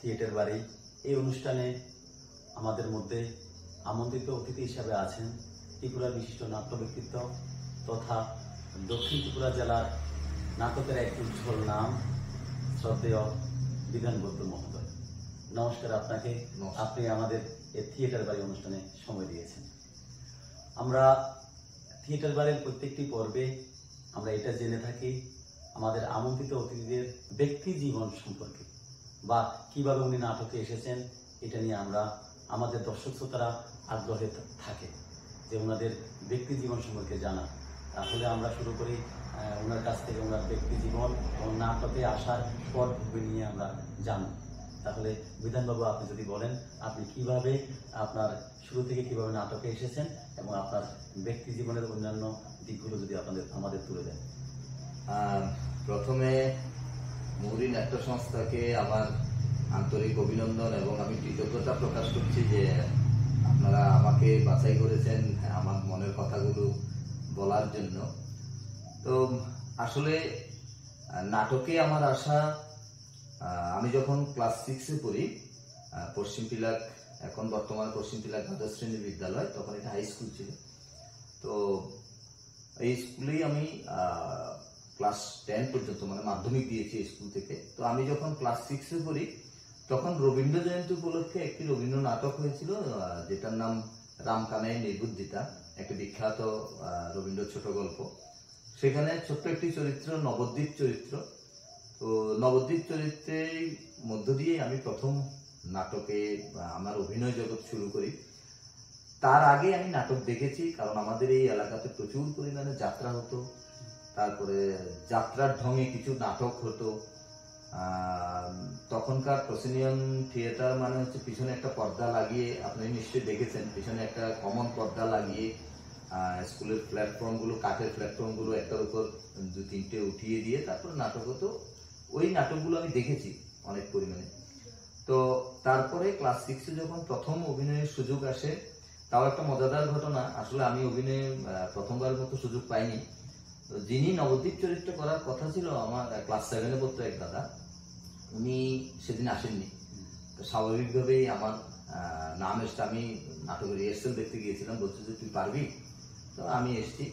Theatre বাড়ি এই অনুষ্ঠানে আমাদের মধ্যে আমন্ত্রিত অতিথি হিসাবে আছেন ত্রিপুরার বিশিষ্ট নাট্য ব্যক্তিত্ব তথা দক্ষিণ ত্রিপুরা জেলার নাটকের এক উজ্জ্বল নাম শ্রদ্ধেয় বিধান বৈদ্য মহোদয়। নমস্কার আপনাকে। আপনি আমাদের এই থিয়েটার বাড়ি অনুষ্ঠানে সময় দিয়েছেন। আমরা থিয়েটার বাড়ির প্রত্যেকটি পর্বে আমরা এটা জেনে থাকি আমাদের আমন্ত্রিত অতিথিদের ব্যক্তি জীবন সম্পর্কে বা কিভাবে উনি নাটকে এসেছেন এটা নিয়ে আমরা আমাদের দর্শক শ্রোতারা আগ্রহে থাকে যে ওনাদের ব্যক্তি জীবন সম্পর্কে জানা। তাহলে আমরা শুরু করি ওনার কাছ থেকে ওনার ব্যক্তি জীবন এবং নাটকে আসার পটভূমি নিয়ে আমরা জানি। তাহলে বিধানবাবু, আপনি যদি বলেন আপনি কিভাবে আপনার শুরু থেকে কিভাবে নাটকে এসেছেন এবং আপনার ব্যক্তি জীবনের অন্যান্য দিকগুলো যদি আমাদের তুলে দেন। প্রথমে মৌরি নাট্য সংস্থাকে আমার আন্তরিক অভিনন্দন এবং আমি কৃতজ্ঞতা প্রকাশ করছি যে আপনারা আমাকে বাছাই করেছেন আমার মনের কথাগুলো বলার জন্য। তো আসলে নাটকে আমার আশা, আমি যখন ক্লাস 6-এ পড়ি, পশ্চিম পিলাক, এখন বর্তমান পশ্চিম পিলাক দ্বাদশ শ্রেণীর বিদ্যালয়, তখন এটা হাই স্কুল ছিল। তো এই স্কুলেই আমি ক্লাস 10 পর্যন্ত মানে মাধ্যমিক দিয়েছি স্কুল থেকে। তো আমি যখন ক্লাস 6-এ পড়ি তখন রবীন্দ্র জয়ন্তী উপলক্ষে একটি রবীন্দ্র নাটক হয়েছিল যেটার নাম রামকানাই নির্বুদ্ধিতা, একটি বিখ্যাত রবীন্দ্র ছোট গল্প। সেখানে ছোট্ট একটি চরিত্র নবদ্বীপ চরিত্র। তো নবদ্বীপ চরিত্রের মধ্য দিয়ে আমি প্রথম নাটকে আমার অভিনয় জগৎ শুরু করি। তার আগে আমি নাটক দেখেছি, কারণ আমাদের এই এলাকাতে প্রচুর পরিমাণে যাত্রা হতো, তারপরে যাত্রার ঢঙে কিছু নাটক হতো। তখনকার প্রসিনিয়ন থিয়েটার মানে হচ্ছে পিছনে একটা পর্দা লাগিয়ে, আপনি নিশ্চয়ই দেখেছেন, পিছনে একটা কমন পর্দা লাগিয়ে স্কুলের প্ল্যাটফর্মগুলো, কাঠের প্ল্যাটফর্মগুলো একটার উপর 2-3টে উঠিয়ে দিয়ে তারপর নাটক হতো। ওই নাটকগুলো আমি দেখেছি অনেক পরিমাণে। তো তারপরে ক্লাস 6-এ যখন প্রথম অভিনয়ের সুযোগ আসে, তাও একটা মজাদার ঘটনা, আসলে আমি অভিনয়ে প্রথমবারের মতো সুযোগ পাইনি। তো যিনি নবদ্বীপ চরিত্র করার কথা ছিল, আমার ক্লাস 7-এ পড়তো এক দাদা, উনি সেদিন আসেননি। তো স্বাভাবিকভাবেই আমার নাম এসছে, আমি নাটকের রিহার্সেল দেখতে গিয়েছিলাম, বলছে যে তুই পারবি? তো আমি এসছি।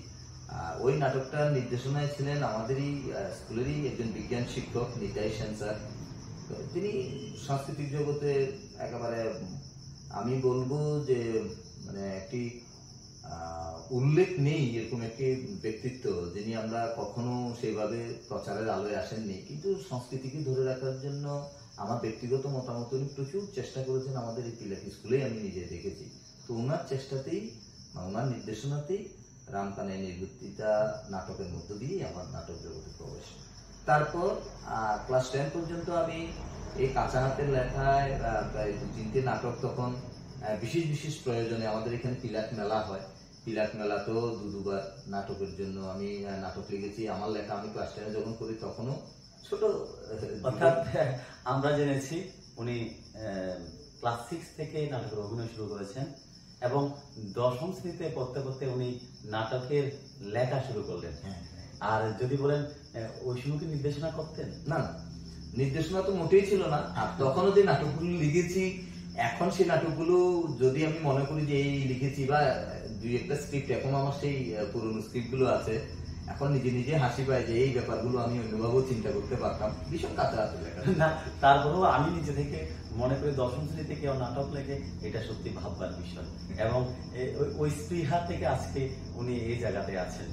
ওই নাটকটার নির্দেশনায় ছিলেন আমাদেরই স্কুলেরই একজন বিজ্ঞান শিক্ষক নিতাই সেন স্যার। তিনি সাংস্কৃতিক জগতে একেবারে আমি বলবো যে মানে একটি উল্লেখ নেই এরকম একটি ব্যক্তিত্ব যিনি আমরা কখনো সেইভাবে প্রচারের আলোয় আসেননি, কিন্তু সংস্কৃতিকে ধরে রাখার জন্য আমার ব্যক্তিগত মতামত উনি প্রচুর চেষ্টা করেছেন। আমাদের এই পিলাক স্কুলেই আমি নিজে দেখেছি। তো ওনার চেষ্টাতেই, ওনার নির্দেশনাতেই রামকানাই নির্বুদ্ধিতা নাটকের মধ্য দিয়েই আমার নাটক জগতে প্রবেশ। তারপর ক্লাস 10 পর্যন্ত আমি এই কাঁচা হাতের লেখায় প্রায় 2-3টে নাটক, তখন বিশেষ বিশেষ প্রয়োজনে আমাদের এখানে পিলাক মেলা হয়, পিলাক মেলাতেও দুবার নাটকের জন্য আমি নাটক লিখেছি। আমার লেখা আমি ক্লাস 10-এ যখন করি তখনও ছোট, অর্থাৎ আমরা জেনেছি উনি ক্লাস 6 থেকে নাটকের অভিনয় শুরু করেছেন এবং 10ম শ্রেণীতে পড়তে পড়তে উনি নাটকের লেখা শুরু করলেন। আর যদি বলেন ওই সময় কি নির্দেশনা করতেন? না, নির্দেশনা তো মোটেই ছিল না। আর তখনও যে নাটকগুলো লিখেছি, এখন সেই নাটকগুলো যদি আমি মনে করি যে এই লিখেছি বা 2-1টা স্ক্রিপ্ট, এখন আমার সেই পুরনো স্ক্রিপ্টগুলো আছে, এখন নিজে নিজে হাসি পায় যে এই ব্যাপারগুলো আমি অন্যভাবেও চিন্তা করতে পারতাম। ভীষণ কাঁচা হাতে লেখা না, তারপরেও আমি নিজে থেকে মনে করি 10ম শ্রেণী থেকে নাটক লেখে এটা সত্যি ভাববার বিষয় এবং ওই স্পৃহা থেকে আজকে উনি এই জায়গাতে আছেন।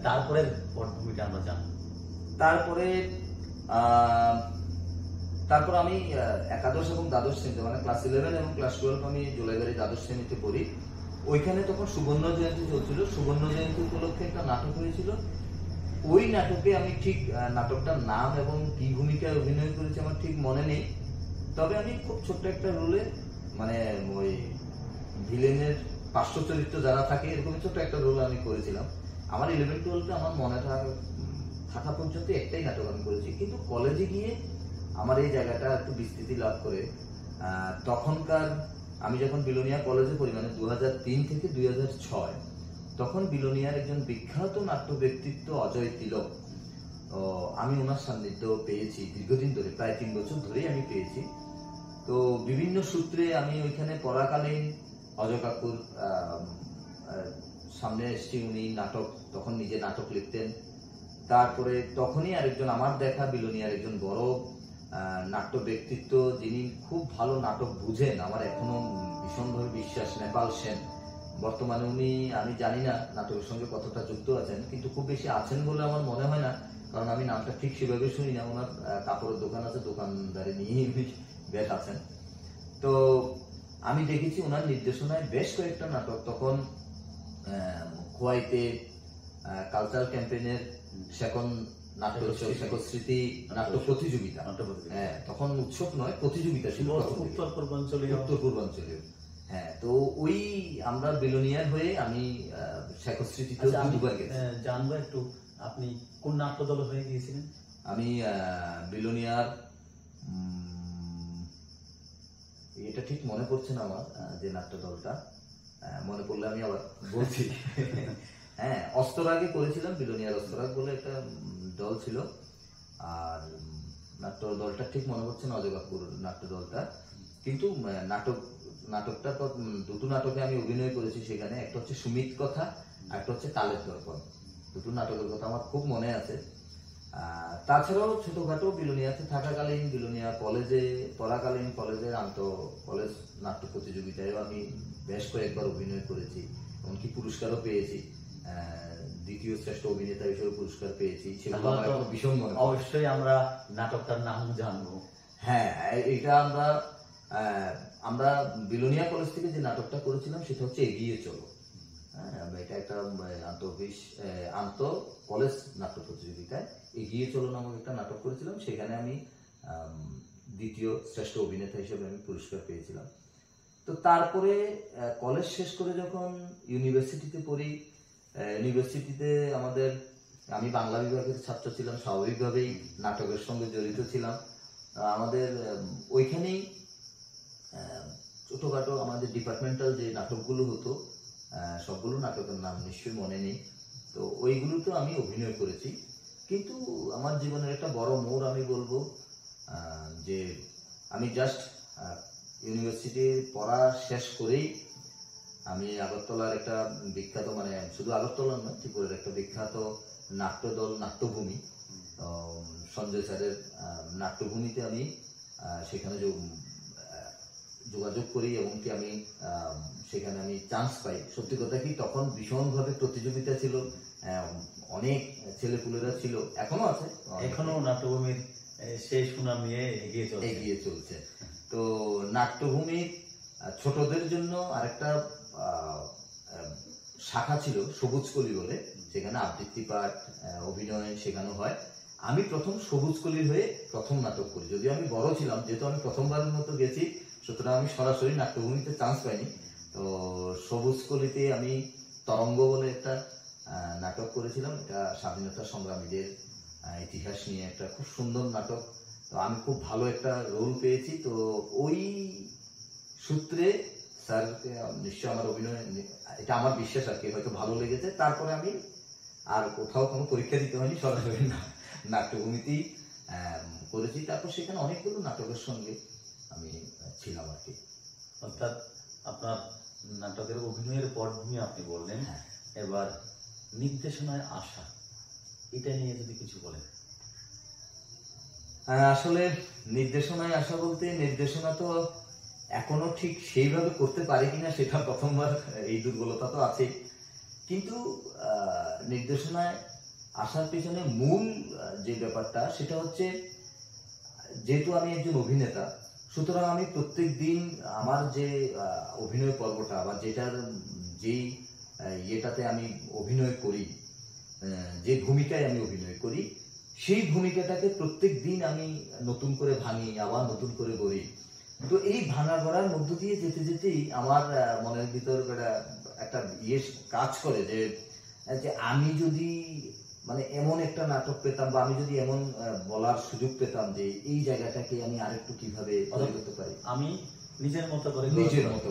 তারপরের পটভূমিটা আমরা জানি। তারপর আমি একাদশ এবং দ্বাদশ শ্রেণীতে মানে ক্লাস 11 এবং ক্লাস 12 আমি জুলাইবাড়ি দ্বাদশ শ্রেণীতে পড়ি। ওইখানে তখন সুবর্ণ জয়ন্তী চলছিল। সুবর্ণ জয়ন্তী উপলক্ষে একটা নাটক হয়েছিল। ওই নাটকে আমি ঠিক নাটকটার নাম এবং কি ভূমিকায় অভিনয় করেছি আমার ঠিক মনে নেই, তবে আমি খুব ছোট্ট একটা রোলে, মানে ওই ভিলেনের পার্শ্ব চরিত্র যারা থাকে এরকম ছোট্ট একটা রোল আমি করেছিলাম। আমার 11-12-তে আমার মনে থাকা পর্যন্ত একটাই নাটক আমি করেছি, কিন্তু কলেজে গিয়ে আমার এই জায়গাটা একটু বিস্তৃতি লাভ করে। তখনকার আমি যখন বিলোনিয়া কলেজে পড়ি, মানে 2003 থেকে 2006, তখন বিলোনিয়ার একজন বিখ্যাত নাট্য ব্যক্তিত্ব অজয় তিলক, আমি ওনার সান্নিধ্য পেয়েছি দীর্ঘদিন ধরে, প্রায় 3 বছর ধরেই আমি পেয়েছি। তো বিভিন্ন সূত্রে আমি ওইখানে পড়াকালীন অজয় কাকুর সামনে এসেছি। উনি নাটক, তখন নিজে নাটক লিখতেন। তারপরে তখনই আরেকজন আমার দেখা বিলোনিয়ার একজন বড় নাট্য ব্যক্তিত্ব, যিনি খুব ভালো নাটক বুঝেন, আমার এখনো ভীষণভাবে বিশ্বাস, নেপাল সেন। বর্তমানে উনি, আমি জানি না নাটকের সঙ্গে কতটা যুক্ত আছেন, কিন্তু খুব বেশি আছেন বলে আমার মনে হয় না, কারণ আমি নামটা ঠিক সেভাবে শুনি না। ওনার কাপড়ের দোকান আছে, দোকানদারি নিয়েই উনি বেশ আছেন। তো আমি দেখেছি ওনার নির্দেশনায় বেশ কয়েকটা নাটক, তখন খোয়াইতে কালচারাল ক্যাম্পেইনের সেকন্ড নাট্য স্মৃতি নাট্য প্রতিযোগিতা, তখন উৎসব নয়, প্রতিযোগিতা ছিল উত্তর পূর্বাঞ্চলীয়। হ্যাঁ, তো ওই আমরা বিলোনিয়ার হয়ে আমি শেখর স্মৃতিতে দুবার গেছি। জানবো একটু, আপনি কোন নাট্য দল হয়ে গিয়েছিলেন? আমি বিলোনিয়ার, এটা ঠিক মনে পড়ছে না আমার, যে নাট্য দলটা মনে পড়লে আমি আবার বলছি। হ্যাঁ, অস্তরাগে করেছিলাম, বিলোনিয়ার অস্তরাগ বলে একটা দল ছিল। আর নাট্য দলটা ঠিক মনে পড়ছে না, অজয় কাপুর নাট্য দলটা। কিন্তু নাটকটা তো দুটো নাটকে আমি অভিনয় করেছি সেখানে। একটা হচ্ছে সুমিত কথা, আর একটা হচ্ছে তালের দর্পণ। দুটো নাটকের কথা আমার খুব মনে আছে। তাছাড়াও ছোটখাটো বিলোনিয়াতে থাকাকালীন, বিলোনিয়া কলেজে পড়াকালীন, কলেজের কলেজ নাট্য প্রতিযোগিতায় আমি বেশ কয়েকবার অভিনয় করেছি, এমনকি পুরস্কারও পেয়েছি। দ্বিতীয় শ্রেষ্ঠ অভিনেতা হিসেবে পুরস্কার পেয়েছি। সেগুলো আমার এখন ভীষণ মনে। অবশ্যই আমরা নাটকটার নাম জানবো। হ্যাঁ, এটা আমরা বিলোনিয়া কলেজ থেকে যে নাটকটা করেছিলাম সেটা হচ্ছে এগিয়ে চলো। হ্যাঁ, এটা একটা আন্ত কলেজ নাট্য প্রতিযোগিতায় এগিয়ে চলো নামক একটা নাটক করেছিলাম। সেখানে আমি দ্বিতীয় শ্রেষ্ঠ অভিনেতা হিসেবে আমি পুরস্কার পেয়েছিলাম। তো তারপরে কলেজ শেষ করে যখন ইউনিভার্সিটিতে পড়ি, ইউনিভার্সিটিতে আমি বাংলা বিভাগের ছাত্র ছিলাম, স্বাভাবিকভাবেই নাটকের সঙ্গে জড়িত ছিলাম। আমাদের ওইখানেই ছোটখাটো আমাদের ডিপার্টমেন্টাল যে নাটকগুলো হতো, সবগুলো নাটকের নাম নিশ্চয়ই মনে নেই, তো ওইগুলোতে আমি অভিনয় করেছি। কিন্তু আমার জীবনের একটা বড় মোড় আমি বলবো, যে আমি জাস্ট ইউনিভার্সিটি পড়া শেষ করেই আমি আগরতলার একটা বিখ্যাত, মানে শুধু আগরতলার নয়, ত্রিপুরার একটা বিখ্যাত নাট্যদল নাট্যভূমি, সঞ্জয় স্যারের নাট্যভূমিতে আমি সেখানে যোগাযোগ করি, এবং কি আমি সেখানে আমি চান্স পাই। সত্যি কথা কি, তখন ভীষণভাবে প্রতিযোগিতা ছিল, অনেক ছেলেপুলেরা ছিল, এখনো আছে, এখনো নাট্যভূমির সেই সুনাম নিয়ে এগিয়ে চলছে। তো নাট্যভূমির ছোটদের জন্য আরেকটা শাখা ছিল সবুজ কলি বলে, সেখানে আবৃত্তি পাঠ, অভিনয় শেখানো হয়। আমি প্রথম সবুজ কলির হয়ে প্রথম নাটক করি, যদিও আমি বড় ছিলাম, যেহেতু আমি প্রথমবারের মতো গেছি, সুতরাং আমি সরাসরি নাট্যভূমিতে চান্স পাইনি। তো সবুজ কলিতে আমি তরঙ্গ বলে একটা নাটক করেছিলাম। এটা স্বাধীনতা সংগ্রামীদের ইতিহাস নিয়ে একটা খুব সুন্দর নাটক। তো আমি খুব ভালো একটা রোল পেয়েছি। তো ওই সূত্রে স্যারকে নিশ্চয় আমার অভিনয়, এটা আমার বিশ্বাস আর কি, হয়তো ভালো লেগেছে। তারপরে আমি আর কোথাও কোনো পরীক্ষা দিতে হয়নি, সরাসরি নাট্যভূমিতেই করেছি। তারপর সেখানে অনেকগুলো নাটকের সঙ্গে আমি ছিলাম আর কি। অর্থাৎ আপনার নাটকের অভিনয়ের পটভূমি আপনি বললেন, এবার নির্দেশনায় আসা, এটা নিয়ে যদি কিছু বলেন। আসলে নির্দেশনায় আসা বলতে, নির্দেশনা তো এখনো ঠিক সেইভাবে করতে পারি কিনা সেটা প্রথমবার, এই দুর্বলতা তো আছে। কিন্তু নির্দেশনায় আসার পেছনে মূল যে ব্যাপারটা, সেটা হচ্ছে, যেহেতু আমি একজন অভিনেতা, সুতরাং আমি প্রত্যেক দিন আমার যে অভিনয় পর্বটা বা যেই ইয়েটাতে আমি অভিনয় করি, যে ভূমিকায় আমি অভিনয় করি, সেই ভূমিকাটাকে প্রত্যেক দিন আমি নতুন করে ভাঙি, আবার নতুন করে গড়ি। তো এই ভাঙা গড়ার মধ্য দিয়ে যেতে যেতেই আমার মনের ভিতর একটা ইয়ে কাজ করে, যে আমি যদি মানে এমন একটা নাটক পেতাম, বা আমি যদি এমন বলার সুযোগ পেতাম যে এই জায়গাটাকে আমি আরেকটু কিভাবে করতে পারি, আমি নিজের মতো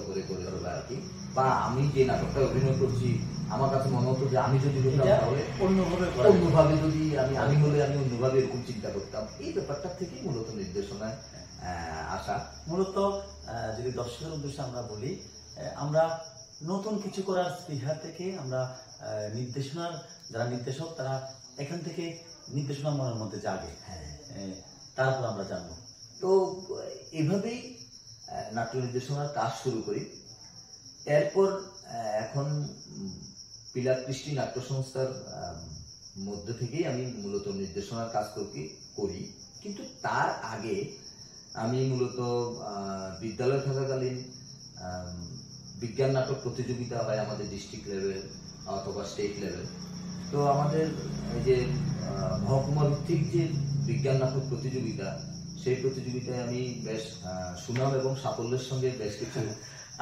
করে করে আর কি। বা আমি যে নাটকটা অভিনয় করছি, আমার কাছে মনে হতো যে আমি যদি অন্যভাবে যদি আমি হলে আমি অন্যভাবে এরকম চিন্তা করতাম। এই ব্যাপারটা থেকেই মূলত নির্দেশনায় আশা। মূলত যদি দর্শকের উদ্দেশ্যে আমরা বলি, আমরা নতুন কিছু করার স্পৃহা থেকে আমরা নির্দেশনার যারা নির্দেশক তারা এখান থেকে নির্দেশনা মনের মধ্যে জাগে, তারপর আমরা জানবো। তো এভাবেই নাট্য নির্দেশনার কাজ শুরু করি। এরপর এখন পিলার কৃষ্টি নাট্য সংস্থার মধ্যে থেকেই আমি মূলত নির্দেশনার কাজ করি। কিন্তু তার আগে আমি মূলত বিদ্যালয় থাকাকালীন বিজ্ঞান নাটক প্রতিযোগিতা হয় আমাদের ডিস্ট্রিক্ট লেভেল অথবা স্টেট লেভেল। তো আমাদের এই যে মহকুমা ভিত্তিক যে বিজ্ঞান নাটক প্রতিযোগিতা, সেই প্রতিযোগিতায় আমি বেশ সুনাম এবং সাফল্যের সঙ্গে বেশ কিছু।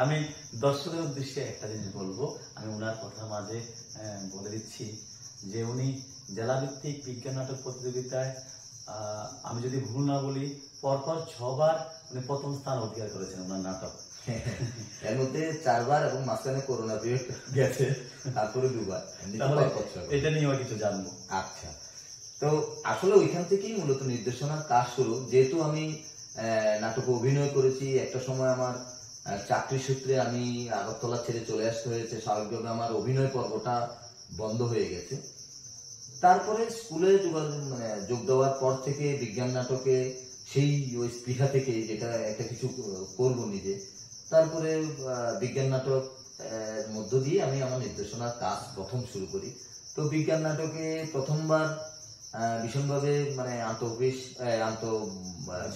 আমি দর্শকের উদ্দেশ্যে একটা জিনিস বলবো, আমি ওনার কথার মাঝে বলে দিচ্ছি যে উনি জেলাভিত্তিক বিজ্ঞান নাটক প্রতিযোগিতায় আমি যদি ভুল না বলি পরপর 6 বার উনি প্রথম স্থান অধিকার করেছেন ওনার নাটক। এর মধ্যে 4 বার এবং মাঝখানে করোনা পিরিয়ড গেছে, তারপরে 2 বার। এটা নিয়েও কিছু জানবো। আচ্ছা, তো আসলে ওইখান থেকেই মূলত নির্দেশনার কাজ শুরু। যেহেতু আমি নাটকে অভিনয় করেছি, একটা সময় আমার চাকরি সূত্রে আমি আগরতলা ছেড়ে চলে আসতে হয়েছে, স্বাভাবিকভাবে আমার অভিনয় পর্বটা বন্ধ হয়ে গেছে। তারপরে স্কুলে যোগ দেওয়ার পর থেকে বিজ্ঞান নাটকে সেই ওই স্পৃহা থেকে যেটা একটা কিছু করবো নিজে, তারপরে বিজ্ঞান নাটক মধ্য দিয়ে আমি আমার নির্দেশনার কাজ প্রথম শুরু করি। তো বিজ্ঞান নাটকে প্রথমবার ভীষণভাবে আন্ত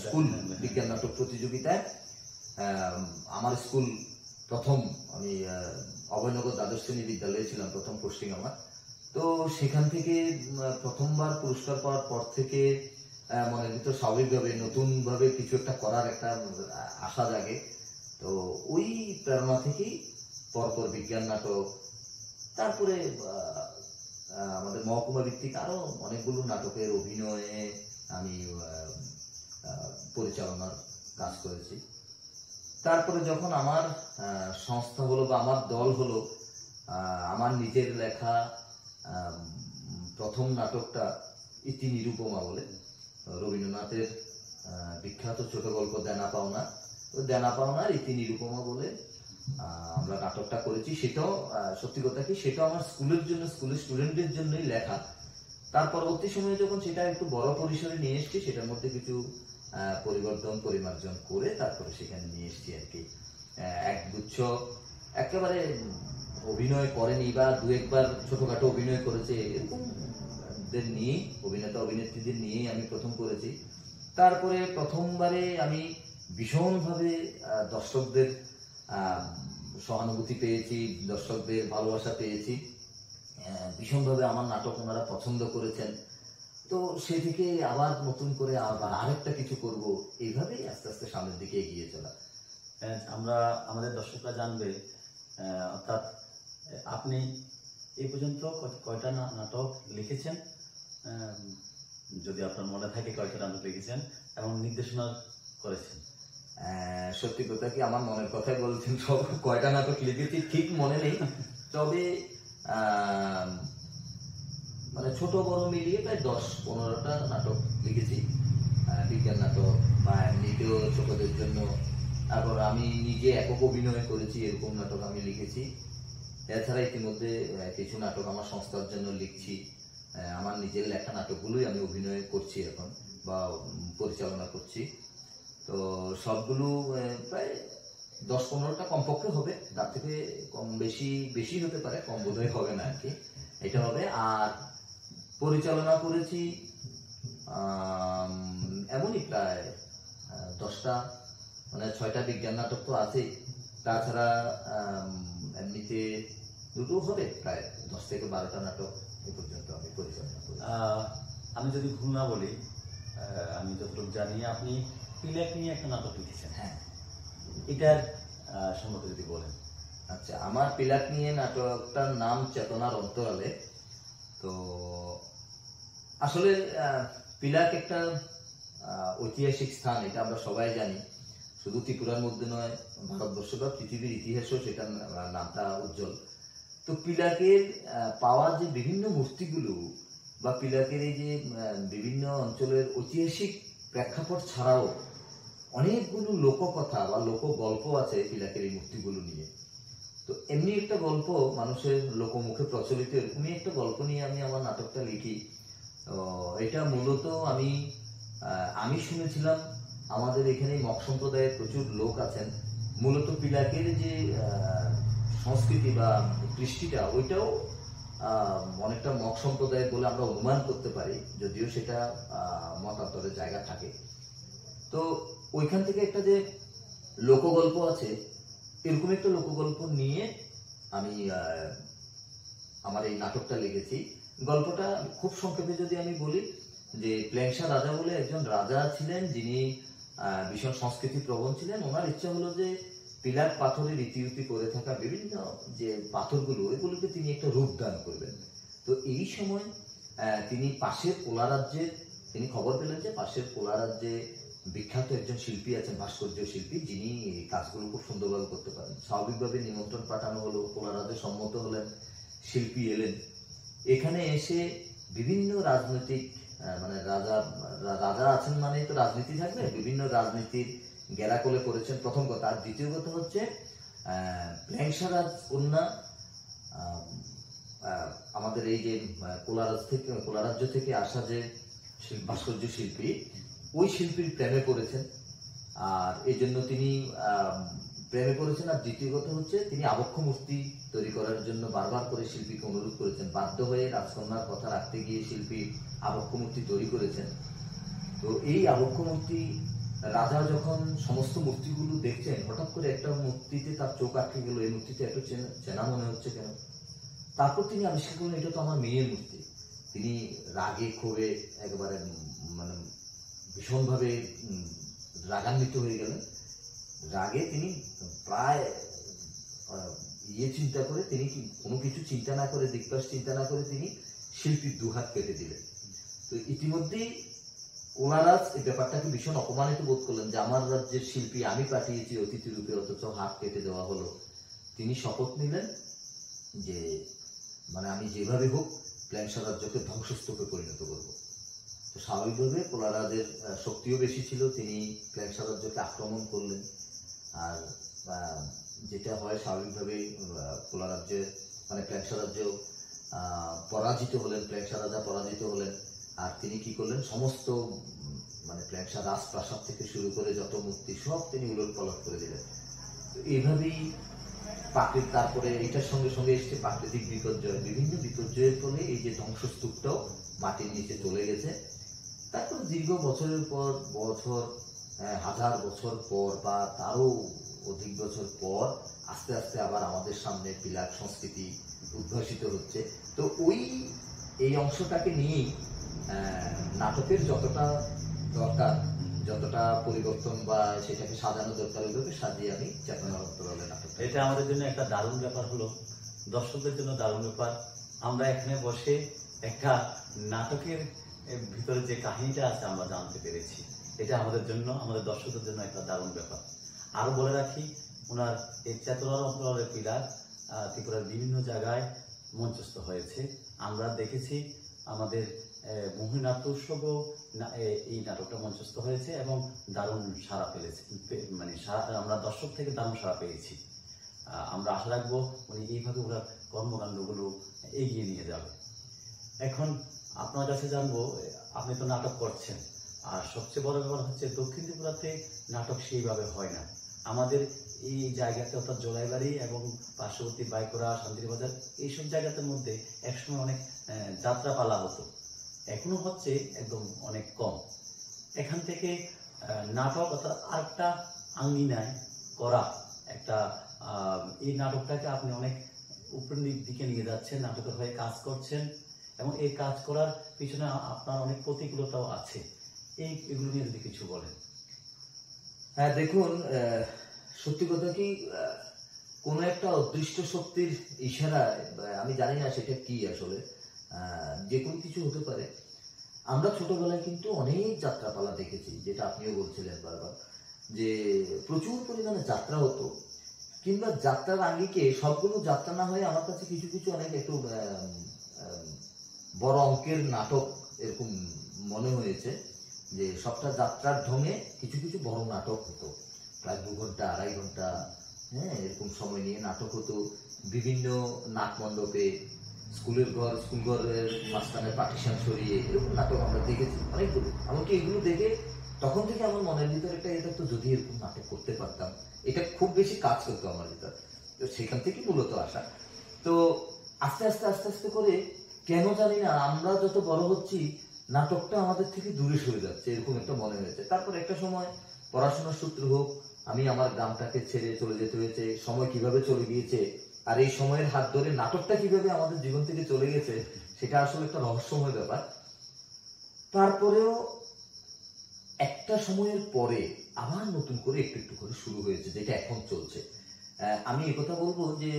স্কুল বিজ্ঞান নাটক প্রতিযোগিতায় আমার স্কুল প্রথম, আমি অভয়নগর দ্বাদশ শ্রেণী বিদ্যালয়ে ছিলাম, প্রথম পোস্টিং আমার। তো সেখান থেকে প্রথমবার পুরস্কার পাওয়ার পর থেকে মনের ভিতর স্বাভাবিকভাবে নতুন ভাবে কিছু একটা করার একটা আশা জাগে। তো ওই প্রেরণা থেকেই পরপর বিজ্ঞান নাটক, তারপরে আমাদের মহকুমা ভিত্তিক আরো অনেকগুলো নাটকের অভিনয়ে আমি পরিচালনার কাজ করেছি। তারপরে যখন আমার সংস্থা হলো বা আমার দল হলো, আমার নিজের লেখা প্রথম নাটকটা ইতি নিরুপমা বলে, রবীন্দ্রনাথের বিখ্যাত ছোট গল্প দেনা পাওনা, দেনা পাওনার ইতি নিরুপমা বলে আমরা নাটকটা করেছি। সেটাও সত্যি কথা কি, সেটা আমার স্কুলের জন্য, স্কুলের স্টুডেন্টদের জন্যই লেখা। তার পরবর্তী সময়ে যখন সেটা একটু বড় পরিসরে নিয়ে এসছি, সেটার মধ্যে কিছু পরিবর্তন পরিমার্জন করে তারপরে সেখানে নিয়ে এসছি আর কি। একগুচ্ছ একেবারে অভিনয় করেনি বা 2-1 ছোটখাটো অভিনয় করেছে এরকম নিয়ে, অভিনেতা অভিনেত্রীদের নিয়েই আমি প্রথম করেছি। তারপরে প্রথমবারে আমি ভীষণভাবে দর্শকদের সহানুভূতি পেয়েছি, দর্শকদের ভালোবাসা পেয়েছি, ভীষণভাবে আমার নাটক ওনারা পছন্দ করেছেন। তো সে থেকে আবার নতুন করে আবার আরেকটা কিছু করব, এইভাবেই আস্তে আস্তে সামনের দিকে এগিয়ে চলা। আমরা আমাদের দর্শকরা জানবে, অর্থাৎ আপনি এই পর্যন্ত কয়টা নাটক লিখেছেন, যদি আপনার মনে থাকে কয়টা নাটক লিখেছেন এবং নির্দেশনা করেছেন? সত্যি কথা কি, আমার মনের কথাই বলছেন, সব কয়টা নাটক লিখেছি ঠিক মনে নেই, তবে ছোট বড় মিলিয়ে প্রায় 10-15টা নাটক লিখেছি, বিজ্ঞান নাটক বা এমনিতেও ছোটদের জন্য। তারপর আমি নিজে একক অভিনয় করেছি, এরকম নাটক আমি লিখেছি। এছাড়া ইতিমধ্যে কিছু নাটক আমার সংস্থার জন্য লিখছি। আমার নিজের লেখা নাটকগুলোই আমি অভিনয় করছি এখন বা পরিচালনা করছি। তো সবগুলো প্রায় 10-15টা কমপক্ষে হবে, তার থেকে কম বেশি হতে পারে, কম বোধহয় হবে না আর কি, এটা হবে। আর পরিচালনা করেছি এমনই প্রায় 10টা, 6টা বিজ্ঞান নাটক তো আছেই, তাছাড়া এমনিতে 2টো হবে, প্রায় 10 থেকে 12টা নাটক এ পর্যন্ত আমি পরিচালনা করি। আমি যদি ভুল না বলি, আমি যতটুকু জানি আপনি পিলাক নিয়ে একটা নাটক লিখেছেন। হ্যাঁ, এটার সম্পর্কে যদি বলেন। আচ্ছা, আমার পিলাক নিয়ে নাটকটার নাম চেতনার অন্তরালে। তো আসলে পিলাক একটা ঐতিহাসিক স্থান, এটা আমরা সবাই জানি, শুধু ত্রিপুরার মধ্যে নয়, ভারতবর্ষ বা পৃথিবীর ইতিহাসেও সেটার নামটা উজ্জ্বল। তো পিলাকের পাওয়া যে বিভিন্ন মূর্তিগুলো বা পিলাকের এই যে বিভিন্ন অঞ্চলের ঐতিহাসিক প্রেক্ষাপট ছাড়াও অনেকগুলো লোককথা বা লোক গল্প আছে পিলাকের এই মূর্তিগুলো নিয়ে। তো এমনি একটা গল্প মানুষের লোকমুখে প্রচলিত, এরকমই একটা গল্প নিয়ে আমি আমার নাটকটা লিখি। এটা মূলত আমি শুনেছিলাম আমাদের এখানে মগ সম্প্রদায়ের প্রচুর লোক আছেন, মূলত পিলাকের যে সংস্কৃতি বা কৃষ্টিটা ওইটাও অনেকটা মগ সম্প্রদায়ের বলে আমরা অনুমান করতে পারি, যদিও সেটা মতান্তরের জায়গা থাকে। তো ওইখান থেকে একটা যে লোকগল্প আছে, এরকম একটা লোকগল্প নিয়ে আমি আমার এই নাটকটা লিখেছি। গল্পটা খুব সংক্ষেপে যদি আমি বলি, যে প্ল্যাংসা রাজা বলে একজন রাজা ছিলেন, যিনি ভীষণ সংস্কৃতি প্রবণ ছিলেন। ওনার ইচ্ছা হলো যে পিলার পাথরের ইতিউতি করে থাকা বিভিন্ন যে পাথরগুলো, এগুলোকে তিনি একটা রূপ দান করবেন। তো এই সময় তিনি পাশের কোলা রাজ্যের, তিনি খবর পেলেন যে পাশের কোলা রাজ্যে বিখ্যাত একজন শিল্পী আছেন, ভাস্কর্য শিল্পী, যিনি এই কাজগুলো খুব সুন্দরভাবে করতে পারেন। স্বাভাবিকভাবে নিমন্ত্রণ পাঠানো হলো, কোলা রাজ্যে সম্মত হলেন, শিল্পী এলেন। এখানে এসে বিভিন্ন রাজনৈতিক মানে রাজা আছেন মানে তো রাজনীতি থাকবে, বিভিন্ন রাজনীতির গেরাকলে করেছেন প্রথম কথা। আর দ্বিতীয় কথা হচ্ছে প্ল্যাংসা রাজ কন্যা আমাদের এই যে কোলা রাজ্য থেকে আসা যে ভাস্কর্য শিল্পী, ওই শিল্পীর প্রেমে পড়েছেন। আর এই জন্য তিনি প্রেমে পড়েছেন। আর দ্বিতীয় কথা হচ্ছে তিনি আবক্ষ মূর্তি তৈরি করার জন্য বারবার করে শিল্পীকে অনুরোধ করেছেন। বাধ্য হয়ে রাজকন্যার কথা রাখতে গিয়ে শিল্পী আবক্ষ মূর্তি তৈরি করেছেন। তো এই আবক্ষ মূর্তি রাজা যখন সমস্ত মূর্তিগুলো দেখছেন, হঠাৎ করে একটা মূর্তিতে তার চোখ আটকে গেল, এই মূর্তিতে এত চেনা মনে হচ্ছে কেন। তারপর তিনি আবিষ্কার করলেন এটা তো আমার মেয়ের মূর্তি। তিনি রাগে ক্ষোভে একেবারে মানে ভীষণভাবে রাগান্বিত হয়ে গেলেন। রাগে তিনি প্রায় চিন্তা করে, তিনি কোনো কিছু চিন্তা না করে, দিকপাশ চিন্তা না করে তিনি শিল্পীর দুহাত কেটে দিলেন। তো ইতিমধ্যেই কোলারাজ এই ব্যাপারটাকে ভীষণ অপমানিত বোধ করলেন যে আমার রাজ্যের শিল্পী আমি পাঠিয়েছি অতিথি রূপে, অথচ হাত কেটে দেওয়া হলো। তিনি শপথ নিলেন যে মানে আমি যেভাবে হোক প্ল্যাংসা রাজ্যকে ধ্বংসস্তূপে পরিণত করব। তো স্বাভাবিকভাবে কোলারাজের শক্তিও বেশি ছিল, তিনি প্ল্যাংসা রাজ্যকে আক্রমণ করলেন। আর যেটা হয় স্বাভাবিকভাবে কোলা রাজ্যের মানে প্ল্যাংসা রাজ্য পরাজিত হলেন, প্ল্যাংসা রাজা পরাজিত হলেন। আর তিনি কি করলেন, সমস্ত মানে প্ল্যাংসা রাজপ্রাসাদ থেকে শুরু করে যত মূর্তি সব তিনি উলট পালট করে দিলেন। তো এইভাবেই তারপরে এটার সঙ্গে সঙ্গে এসছে প্রাকৃতিক বিপর্যয়, বিভিন্ন বিপর্যয়ের ফলে এই যে ধ্বংসস্তূপটাও মাটির নিচে চলে গেছে। তারপর দীর্ঘ বছরের পর বছর, হাজার বছর পর বা তারও অধিক বছর পর আস্তে আস্তে আবার আমাদের সামনে পিলার সংস্কৃতি উদ্ভাসিত হচ্ছে। তো এই অংশটাকে নিয়েই নাটকের যতটা দরকার, যতটা পরিবর্তন বা সেটাকে সাজানো দরকার, ওইভাবে সাজিয়ে আমি চেতনা অন্তরালে নাটক। এটা আমাদের জন্য একটা দারুণ ব্যাপার হলো, দর্শকদের জন্য দারুণ ব্যাপার। আমরা এখানে বসে একটা নাটকের ভিতরে যে কাহিনীটা আছে আমরা জানতে পেরেছি। এটা আমাদের জন্য, আমাদের দর্শকদের জন্য একটা দারুণ ব্যাপার। আরো বলে রাখি, ওনার এই চেতনার অন্তরালের পিলার ত্রিপুরার বিভিন্ন জায়গায় মঞ্চস্থ হয়েছে। আমরা দেখেছি আমাদের মোহিনী নাট্য উৎসবও এই নাটকটা মঞ্চস্থ হয়েছে এবং দারুণ সাড়া পেয়েছে, মানে আমরা দর্শক থেকে দারুণ সাড়া পেয়েছি। আমরা আশা রাখবো উনি এইভাবে ওনার কর্মকাণ্ডগুলো এগিয়ে নিয়ে যাবে। এখন আপনার কাছে জানবো, আপনি তো নাটক করছেন, আর সবচেয়ে বড় ব্যাপার হচ্ছে দক্ষিণ ত্রিপুরাতে নাটক সেইভাবে হয় না। আমাদের এই জায়গাতে অর্থাৎ জলাইবাড়ি এবং পার্শ্ববর্তী বাইকোড়া, শান্তিবাজার এইসব জায়গাদের মধ্যে একসময় অনেক যাত্রাপালা হতো, এখনো হচ্ছে, একদম অনেক কম। এখান থেকে নাটক অর্থাৎ আরেকটা আঙ্গিনায় করা একটা এই নাটকটাকে আপনি অনেক উপরের দিকে নিয়ে যাচ্ছেন, নাটকের হয়ে কাজ করছেন এবং এই কাজ করার পিছনে আপনার অনেক প্রতিকূলতাও আছে। এগুলো নিয়ে যদি কিছু বলেন। হ্যাঁ, দেখুন, সত্যি কথা কি, কোনো একটা অদৃষ্ট শক্তির ইশারায়, আমি জানি না সেটা কি আসলে, যে কোনো কিছু হতে পারে। আমরা ছোটবেলায় কিন্তু অনেক যাত্রাপালা দেখেছি, যেটা আপনিও বলছিলেন বারবার, যে প্রচুর পরিমাণে যাত্রা হতো। কিংবা যাত্রার আঙ্গিকে সবগুলো যাত্রা না হয়ে আমার কাছে কিছু কিছু অনেক একটু বড় অঙ্কের নাটক এরকম মনে হয়েছে। যে সবটা যাত্রার ঢঙে কিছু কিছু বড় নাটক হতো, প্রায় 2 ঘন্টা 2.5 ঘন্টা, হ্যাঁ, এরকম সময় নিয়ে নাটক হতো বিভিন্ন নাট মণ্ডপে, স্কুল ঘরের মাঝখানে পার্টিশন সরিয়ে, এরকম নাটক আমরা দেখেছি অনেকগুলো। এমনকি এগুলো দেখে তখন থেকে আমার মনের ভিতরে একটা এটা তো যদি এরকম নাটক করতে পারতাম, এটা খুব বেশি কাজ করতো আমার ভিতর। তো সেখান থেকে মূলত আসা। তো আস্তে আস্তে আস্তে আস্তে করে কেন জানি না আমরা যত বড় হচ্ছি নাটকটা আমাদের থেকে দূরে সরে যাচ্ছে, এরকম একটা মনে হয়েছে। তারপর একটা সময় পড়াশোনার সূত্র হোক আমি আমার গ্রামটাকে ছেড়ে চলে যেতে হয়েছে, সময় কিভাবে চলে গিয়েছে আর এই সময়ের হাত ধরে নাটকটা কিভাবে আমাদের জীবন থেকে চলে গেছে সেটা আসলে একটা রহস্যময় ব্যাপার। তারপরেও একটা সময়ের পরে আবার নতুন করে একটু একটু করে শুরু হয়েছে, যেটা এখন চলছে। আমি একথা বলবো যে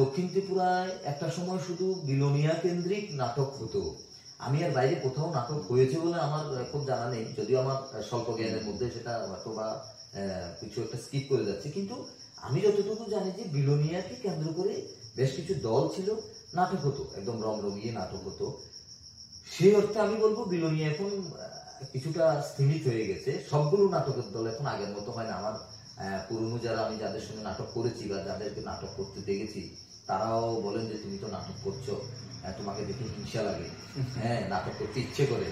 দক্ষিণ ত্রিপুরায় একটা সময় শুধু বিলোনিয়া কেন্দ্রিক নাটক হতো। আমি আর বাইরে কোথাও নাটক হয়েছে বলে আমার খুব জানা নেই, যদিও আমার স্বল্প জ্ঞানের মধ্যে সেটা হয়তো বা কিছু একটা স্কিপ করে যাচ্ছে, কিন্তু আমি যতটুকু জানি যে বিলোনিয়াকে কেন্দ্র করে বেশ কিছু দল ছিল, নাটক হতো, একদম রমরমিয়ে নাটক হতো। সেই অর্থে আমি বলবো বিলোনিয়া এখন কিছুটা স্থিমিত হয়ে গেছে। সবগুলো নাটকের দল এখন আগের মতো হয় না। আমার পুরনো যারা আমি যাদের সঙ্গে নাটক করেছি বা যাদেরকে নাটক করতে দেখেছি তারাও বলেন যে তুমি তো নাটক করছো, তোমাকে দেখে হিংসা লাগে, হ্যাঁ, নাটক করতে ইচ্ছে করে,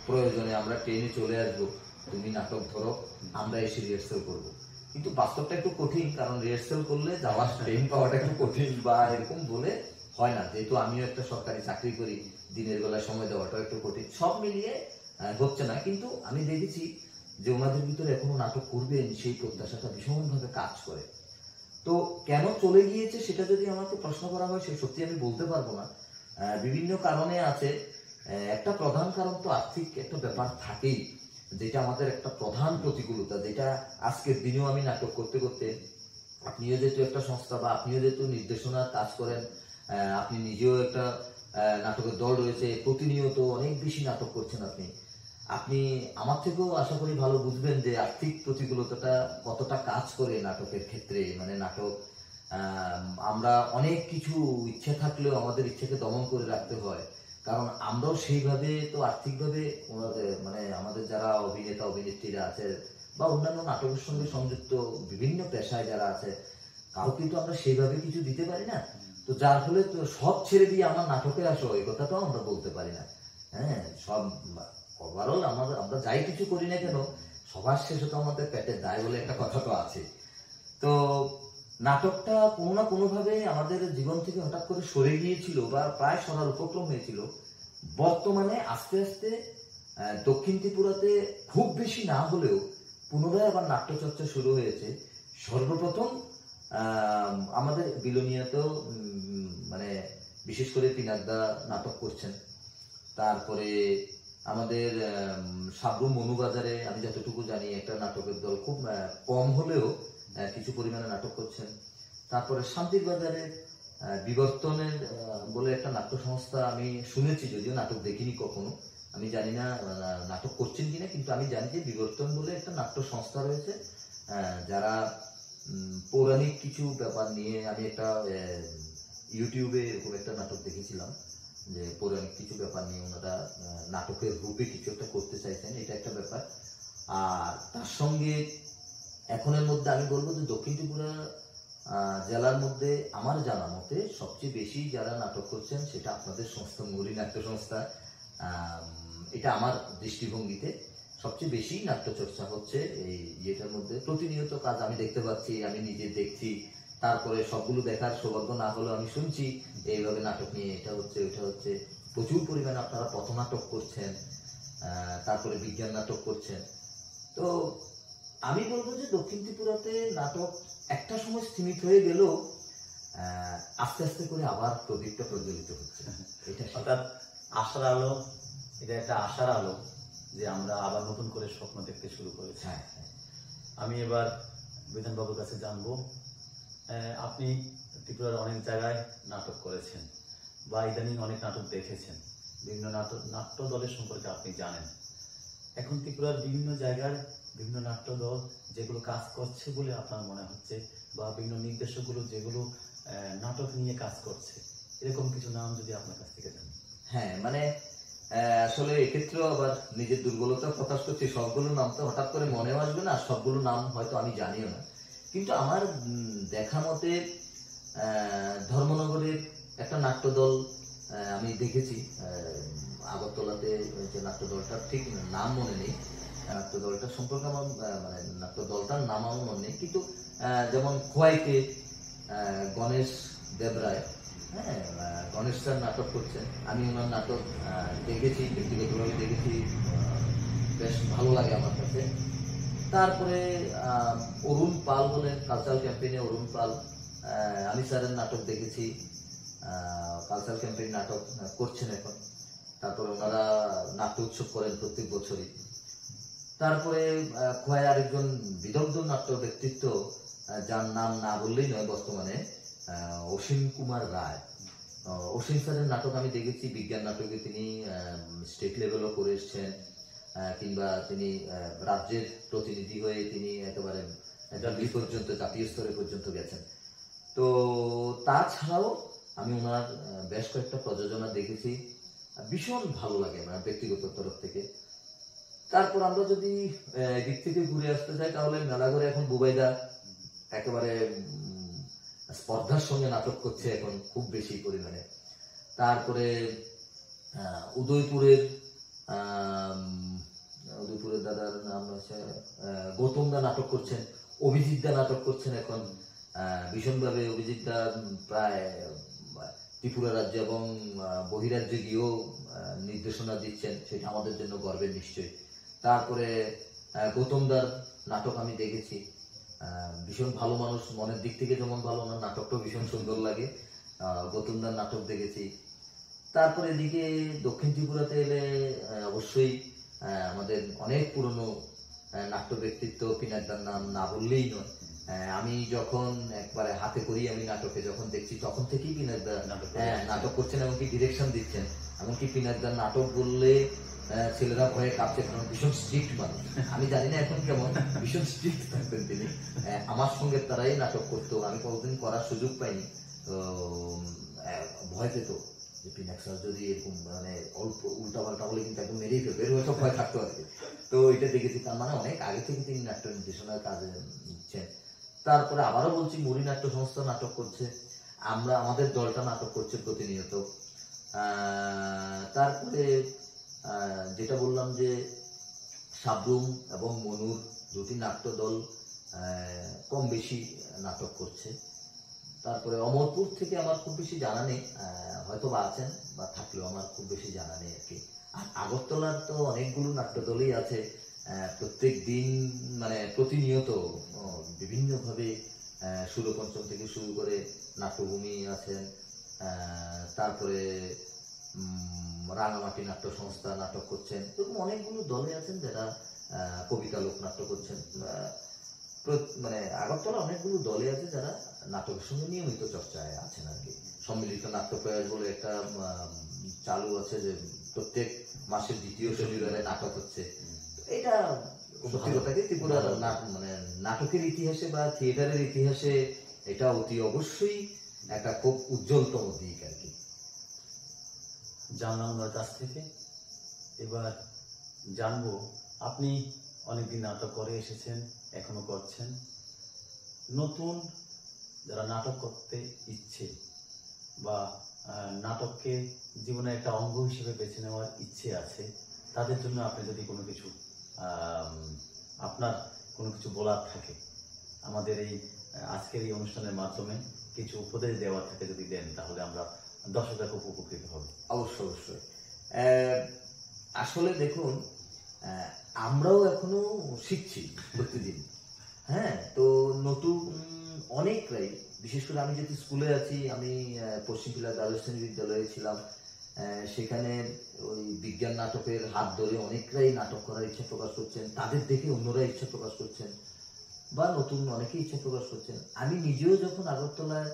প্রয়োজনে আমরা ট্রেনে চলে আসবো, তুমি নাটক ধরো, আমরা এসে রিহার্সেল করবো। কিন্তু বাস্তবটা একটু কঠিন, কারণ রিহার্সেল করলে যাওয়ার ট্রেন পাওয়াটা একটু কঠিন বা এরকম বলে হয় না। যেহেতু আমিও একটা সরকারি চাকরি করি, দিনের বেলায় সময় দেওয়াটা একটু কঠিন, সব মিলিয়ে হচ্ছে না। কিন্তু আমি দেখেছি যে ওনাদের ভিতরে এখনো নাটক করবেন সেই প্রত্যাশাটা ভীষণভাবে কাজ করে। তো কেন চলে গিয়েছে সেটা যদি আমাকে প্রশ্ন করা হয় সে সত্যি আমি বলতে পারবো না। বিভিন্ন কারণে আছে। একটা প্রধান কারণ তো আর্থিক একটা ব্যাপার থাকেই, যেটা আমাদের একটা প্রধান প্রতিকূলতা, যেটা আজকের দিনেও আমি নাটক করতে করতে, আপনিও যেহেতু একটা সংস্থা বা আপনিও যেহেতু নির্দেশনার কাজ করেন, আপনি নিজেও একটা নাটকের দল রয়েছে, প্রতিনিয়ত অনেক বেশি নাটক করছেন আপনি, আপনি আমার থেকেও আশা করি ভালো বুঝবেন যে আর্থিক প্রতিকূলতাটা কতটা কাজ করে নাটকের ক্ষেত্রে। মানে নাটক আমরা অনেক কিছু ইচ্ছে থাকলেও আমাদের ইচ্ছেকে দমন করে রাখতে হয়, কারণ আমরাও সেইভাবে তো আর্থিকভাবে মানে আমাদের যারা অভিনেতা অভিনেত্রীরা আছে বা অন্যান্য নাটকের সঙ্গে সংযুক্ত বিভিন্ন পেশায় যারা আছে, কাউ কিন্তু আমরা সেইভাবে কিছু দিতে পারি না। তো যার ফলে তো সব ছেড়ে দিয়ে আমার নাটকে আসো এই কথাটাও আমরা বলতে পারি না। হ্যাঁ, সব ওভারঅল আমরা যাই কিছু করি না কেন সবার শেষে তো আমাদের পেটের দায় বলে একটা কথা তো আছে। তো নাটকটা কোনো না কোনো ভাবে আমাদের জীবন থেকে হঠাৎ করে সরে গিয়েছিল বা প্রায় সরার উপক্রম হয়েছিল। বর্তমানে আস্তে আস্তে দক্ষিণ ত্রিপুরাতে খুব বেশি না হলেও পুনরায় আবার নাট্যচর্চা শুরু হয়েছে। সর্বপ্রথম আমাদের বিলোনিয়াতেও মানে বিশেষ করে পিনাকদা নাটক করছেন। তারপরে আমাদের সাবরুম মনুবাজারে আমি যতটুকু জানি একটা নাটকের দল খুব কম হলেও কিছু পরিমাণে নাটক করছেন। তারপরে শান্তির বাজারে বিবর্তনের বলে একটা নাট্য সংস্থা আমি শুনেছি, যদিও নাটক দেখিনি কখনো, আমি জানি না নাটক করছেন কিনা, কিন্তু আমি জানি যে বিবর্তন বলে একটা নাট্য সংস্থা রয়েছে, যারা পৌরাণিক কিছু ব্যাপার নিয়ে, আমি একটা ইউটিউবে এরকম একটা নাটক দেখেছিলাম যে পৌরাণিক কিছু ব্যাপার নিয়ে ওনারা নাটকের রূপে কিছু একটা করতে চাইছেন, এটা একটা ব্যাপার। আর তার সঙ্গে এখনের মধ্যে আমি বলবো যে দক্ষিণ ত্রিপুরা জেলার মধ্যে আমার জানা মতে সবচেয়ে বেশি যারা নাটক করছেন সেটা আপনাদের সংস্থা মৌরি নাট্য সংস্থা। এটা আমার দৃষ্টিভঙ্গিতে সবচেয়ে বেশি নাট্যচর্চা হচ্ছে এই ইয়েটার মধ্যে। প্রতিনিয়ত কাজ আমি দেখতে পাচ্ছি, আমি নিজে দেখছি, তারপরে সবগুলো দেখার সৌভাগ্য না হলেও আমি শুনছি এইভাবে নাটক নিয়ে এটা হচ্ছে ওইটা হচ্ছে। প্রচুর পরিমাণে আপনারা পথনাটক করছেন, তারপরে বিজ্ঞান নাটক করছেন। তো আমি বলবো যে দক্ষিণ ত্রিপুরাতে নাটক একটা সময় স্থিমিত হয়ে গেলেও আস্তে আস্তে করে আবার প্রদীপটা প্রজ্বলিত হচ্ছে। এটা অর্থাৎ আশার আলো, এটা একটা আশার আলো যে আমরা আবার নতুন করে স্বপ্ন দেখতে শুরু করেছি। হ্যাঁ, আমি এবার বিধানবাবুর কাছে জানবো, আপনি ত্রিপুরার অনেক জায়গায় নাটক করেছেন বা ইদানিং অনেক নাটক দেখেছেন, বিভিন্ন নাট্য দলের সম্পর্কে আপনি জানেন। এখন ত্রিপুরার বিভিন্ন জায়গার বিভিন্ন নাট্য দল যেগুলো কাজ করছে বলে আপনার মনে হচ্ছে, বা বিভিন্ন নির্দেশকগুলো যেগুলো নাটক নিয়ে কাজ করছে, এরকম কিছু নাম যদি আপনার কাছ থেকে জানেন। হ্যাঁ, মানে আসলে এক্ষেত্রেও আবার নিজের দুর্বলতা প্রকাশ করছি। সবগুলো নাম তো হঠাৎ করে মনেও আসবে না, আর সবগুলো নাম হয়তো আমি জানিও না। কিন্তু আমার দেখা মতে ধর্মনগরের একটা নাট্যদল আমি দেখেছি আগরতলাতে, যে নাট্যদলটা ঠিক নাম মনে নেই, নাট্যদলটা সম্পর্কে আমার মানে নাট্যদলটার নাম আমার মনে নেই, কিন্তু যেমন খোয়াইতে গণেশ দেবরায়, হ্যাঁ, গণেশ স্যার নাটক করছেন। আমি ওনার নাটক দেখেছি, ব্যক্তিগতভাবে দেখেছি, বেশ ভালো লাগে আমার কাছে। তারপরে অরুণ পাল বলেন, কালচারাল ক্যাম্পেইনে অরুণ পাল, আমি স্যারের নাটক দেখেছি, কালচারাল ক্যাম্পেইন নাটক করছেন এখন। তারপরে ওনারা নাট্য উৎসব করেন প্রত্যেক বছরই। তারপরে খোয়ায় আরেকজন বিদগ্ধ নাট্য ব্যক্তিত্ব, যার নাম না বললেই নয় বর্তমানে, অসীম কুমার রায়। অসীম স্যারের নাটক আমি দেখেছি, বিজ্ঞান নাটকে তিনি স্টেট লেভেলও করে এসছেন, কিংবা তিনি রাজ্যের প্রতিনিধি হয়ে তিনি একেবারে দিল্লি পর্যন্ত, জাতীয় স্তরে পর্যন্ত গেছেন। তো তাছাড়াও আমি ওনার বেশ কয়েকটা প্রযোজনা দেখেছি, ভীষণ ভালো লাগে আমার ব্যক্তিগত তরফ থেকে। তারপর আমরা যদি দিক থেকে ঘুরে আসতে চাই, তাহলে মেলাঘরে এখন বুবাইদা একেবারে স্পর্ধার সঙ্গে নাটক করছে এখন খুব বেশি পরিমাণে। তারপরে উদয়পুরের দাদার নাম হচ্ছে গৌতম দা নাটক করছেন, অভিজিৎ দা নাটক করছেন এখন ভীষণভাবে। অভিজিৎ দা প্রায় ত্রিপুরা রাজ্য এবং বহিরাজ্যে গিয়েও নির্দেশনা দিচ্ছেন, সেটা আমাদের জন্য গর্বের নিশ্চয়ই। তারপরে গৌতম দার নাটক আমি দেখেছি, ভীষণ ভালো মানুষ, মনের দিক থেকে যেমন ভালো, ওনার নাটকটাও ভীষণ সুন্দর লাগে। গৌতম দার নাটক দেখেছি। তারপরে এদিকে দক্ষিণ ত্রিপুরাতে এলে অবশ্যই আমাদের অনেক পুরনো নাট্য ব্যক্তিত্ব পিনাকদার নাম না বললেই নয়। আমি যখন একবারে হাতে করি আমি নাটকে যখন দেখছি, তখন থেকেই পিনাকদা নাটক করছেন, এমনকি ডিরেকশন দিচ্ছেন। এমনকি পিনাকদার নাটক বললে ছেলেরা ভয়ে কাঁপছে, কারণ ভীষণ স্ট্রিক্ট মানুষ। আমি জানি না এখন কেমন, ভীষণ স্ট্রিক্ট থাকতেন তিনি। আমার সঙ্গে তারাই নাটক করতো, আমি কতদিন করার সুযোগ পাইনি, তো ভয় পেত যে পিনাক স্যার যদি এরকম মানে অল্প উল্টা পাল্টা বলে কিন্তু একদম মেরেই ফেলবে, এরকম একটা ভয় থাকতো আর কি। তো এটা দেখেছি, তার মানে অনেক আগে থেকে তিনি নাট্য নির্দেশনার কাজে নিচ্ছেন। তারপরে আবারও বলছি, মুড়ি নাট্য সংস্থা নাটক করছে, আমাদের দলটা নাটক করছে প্রতিনিয়ত। তারপরে যেটা বললাম যে সাবরুম এবং মনুর দুটি নাট্য দল কম বেশি নাটক করছে। তারপরে অমরপুর থেকে আমার খুব বেশি জানা নেই, হয়তো বা আছেন, বা থাকলেও আমার খুব বেশি জানা নেই আর কি। আর আগরতলার তো অনেকগুলো নাট্যদলই আছে, প্রত্যেক দিন মানে প্রতিনিয়ত বিভিন্নভাবে সুরপঞ্চম থেকে শুরু করে নাট্যভূমি আছেন, তারপরে রাঙামাটি নাট্য সংস্থা নাটক করছেন, এরকম অনেকগুলো দলে আছেন যারা কবিতা লোকনাট্য করছেন। মানে আগরতলা অনেকগুলো দলে আছে যারা নাটকের সঙ্গে নিয়মিত চর্চায় আছেন আর কি। সম্মিলিত নাট্য প্রয়াস বলে একটা চালু আছে, যে প্রত্যেক মাসের দ্বিতীয় শনিবারে নাটক হচ্ছে। এটা সত্যি কথা কি, ত্রিপুরার মানে নাটকের ইতিহাসে বা থিয়েটারের ইতিহাসে এটা অতি অবশ্যই একটা খুব উজ্জ্বলতম দিক আর কি। জানলাম ওনার কাছ থেকে। এবার জানবো, আপনি অনেকদিন নাটক করে এসেছেন, এখনো করছেন, নতুন যারা নাটক করতে ইচ্ছে বা নাটককে জীবনের একটা অঙ্গ হিসেবে বেছে নেওয়ার ইচ্ছে আছে, তাদের জন্য আপনি যদি কোনো কিছু আপনার কোনো কিছু বলার থাকে, আমাদের এই আজকের এই অনুষ্ঠানের মাধ্যমে কিছু উপদেশ দেওয়ার থাকে যদি দেন, তাহলে আমরা দর্শকরা খুব উপকৃত হবে। অবশ্যই অবশ্যই। আসলে দেখুন, আমরাও এখনো শিখছি প্রতিদিন। হ্যাঁ, তো নতুন অনেকরাই, বিশেষ করে আমি যেহেতু স্কুলে আছি, আমি পশ্চিম জেলার দ্বাদশ শ্রেণী বিদ্যালয়ে ছিলাম, সেখানে ওই বিজ্ঞান নাটকের হাত ধরে অনেকরাই নাটক করার ইচ্ছা প্রকাশ করছেন, তাদের দেখে অন্যরা ইচ্ছা প্রকাশ করছেন, বা নতুন অনেকে ইচ্ছা প্রকাশ করছেন। আমি নিজেও যখন আগরতলায়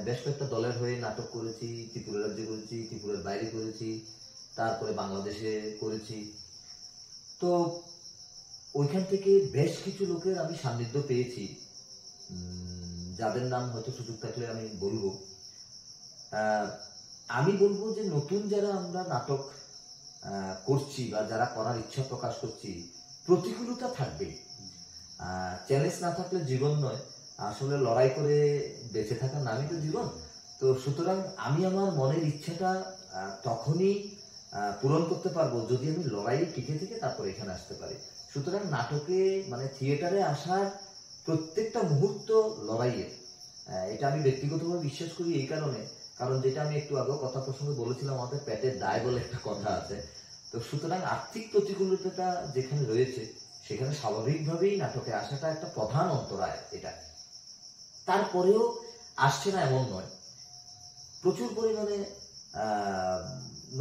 বেশ কয়েকটা দলের হয়ে নাটক করেছি, ত্রিপুরা রাজ্যে করেছি, ত্রিপুরার বাইরে করেছি, তারপরে বাংলাদেশে করেছি, তো ওইখান থেকে বেশ কিছু লোকের আমি সান্নিধ্য পেয়েছি, যাদের নাম হয়তো সুযোগ থাকলে আমি বলবো। আমি বলবো যে নতুন যারা আমরা নাটক করছি বা যারা করার ইচ্ছা প্রকাশ করছি, প্রতিকূলতা থাকবে। চ্যালেঞ্জ না থাকলে জীবন নয়, আসলে লড়াই করে বেঁচে থাকার নামই তো জীবন। তো সুতরাং আমি আমার মনের ইচ্ছাটা তখনই পূরণ করতে পারবো যদি আমি লড়াইয়ে টিকে থেকে তারপর এখানে আসতে পারি। সুতরাং নাটকে মানে থিয়েটারে আসার প্রত্যেকটা মুহূর্ত লড়াইয়ের। এটা আমি ব্যক্তিগতভাবে বিশ্বাস করি এই কারণে, কারণ যেটা আমি একটু আগেও কথা প্রসঙ্গে বলেছিলাম, আমাদের পেটের দায় বলে একটা কথা আছে। তো সুতরাং আর্থিক প্রতিকূলতাটা যেখানে রয়েছে সেখানে স্বাভাবিকভাবেই নাটকে আসাটা একটা প্রধান অন্তরায়। এটা তারপরেও আসছে না এমন নয়, প্রচুর পরিমাণে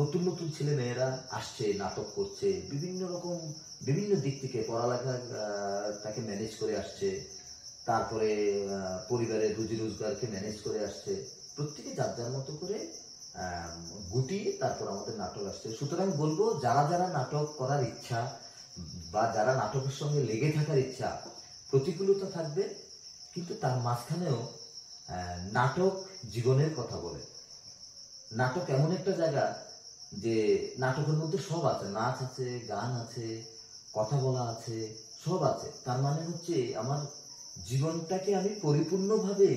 নতুন নতুন ছেলে মেয়েরা আসছে, নাটক করছে, বিভিন্ন দিক থেকে পড়ালেখাটাকে ম্যানেজ করে আসছে, তারপরে পরিবারের রুজি রোজগারকে ম্যানেজ করে আসছে, প্রত্যেকে যার যার মতো করে গুটিয়ে তারপর আমাদের নাটক আসছে। সুতরাং বলবো যারা যারা নাটক করার ইচ্ছা বা যারা নাটকের সঙ্গে লেগে থাকার ইচ্ছা, প্রতিকূলতা থাকবে, কিন্তু তার মাঝখানেও নাটক জীবনের কথা বলে। নাটক এমন একটা জায়গা যে নাটকের মধ্যে সব আছে, নাচ আছে, গান আছে, কথা বলা আছে, সব আছে। তার মানে হচ্ছে আমার জীবনটাকে আমি পরিপূর্ণভাবে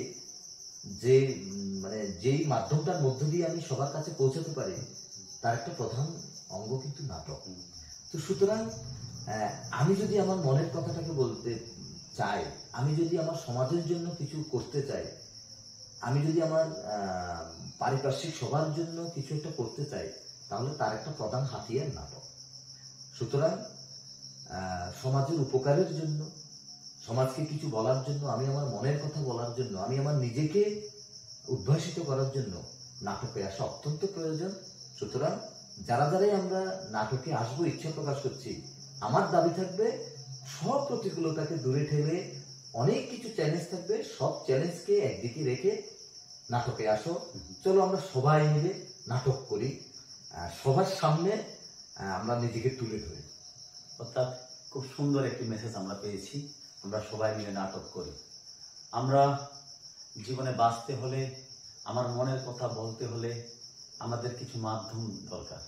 যে মানে যেই মাধ্যমটার মধ্য দিয়ে আমি সবার কাছে পৌঁছাতে পারি, তার একটা প্রধান অঙ্গ কিন্তু নাটক। তো সুতরাং আমি যদি আমার মনের কথাটাকে বলতে চাই, আমি যদি আমার সমাজের জন্য কিছু করতে চাই, আমি যদি আমার পারিপার্শ্বিক সবার জন্য কিছু একটা করতে চাই, তাহলে তার একটা প্রধান হাতিয়ার নাটক। সুতরাং সমাজের উপকারের জন্য, সমাজকে কিছু বলার জন্য, আমি আমার মনের কথা বলার জন্য, আমি আমার নিজেকে উদ্ভাসিত করার জন্য নাটকে আসা অত্যন্ত প্রয়োজন। সুতরাং যারা যারাই আমরা নাটকে আসবো ইচ্ছা প্রকাশ করছি, আমার দাবি থাকবে সব প্রতিকূলতাকে দূরে ঠেলে অনেক কিছু চ্যালেঞ্জ থাকবে, সব চ্যালেঞ্জকে একদিকে রেখে নাটকে আসো। চলো আমরা সবাই মিলে নাটক করি, সবার সামনে আমরা নিজেকে তুলে ধরি। অর্থাৎ খুব সুন্দর একটি মেসেজ আমরা পেয়েছি, আমরা সবাই মিলে নাটক করি। আমরা জীবনে বাঁচতে হলে, আমার মনের কথা বলতে হলে আমাদের কিছু মাধ্যম দরকার।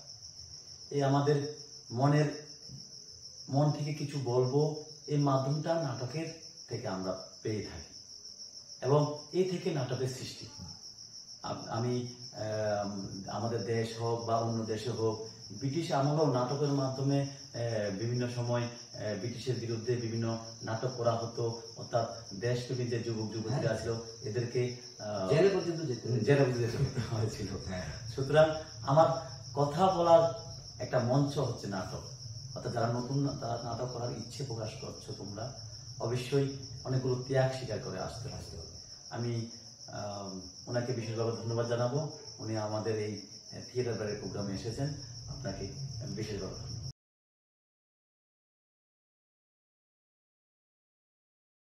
এই আমাদের মন থেকে কিছু বলবো, এই মাধ্যমটা নাটকের থেকে আমরা পেয়ে থাকি এবং এই থেকে নাটকের সৃষ্টি। আমি আমাদের দেশ হোক বা অন্য দেশে হোক, ব্রিটিশ আমলেও নাটকের মাধ্যমে বিভিন্ন সময় ব্রিটিশের বিরুদ্ধে বিভিন্ন নাটক করা হতো। অর্থাৎ দেশব্যাপী যে যুবক যুবতীরা ছিল এদেরকে জেলে পর্যন্ত যেতে হয়েছিল। সুতরাং আমার কথা বলার একটা মঞ্চ হচ্ছে নাটক। অর্থাৎ যারা নতুন নাটক করার ইচ্ছে প্রকাশ করছো, তোমরা অবশ্যই অনেকগুলো ত্যাগ স্বীকার করে আসতে হবে। আমি ওনাকে বিশেষভাবে ধন্যবাদ জানাবো, উনি আমাদের এই থিয়েটার বারের প্রোগ্রামে এসেছেন, আপনাকে বিশেষভাবে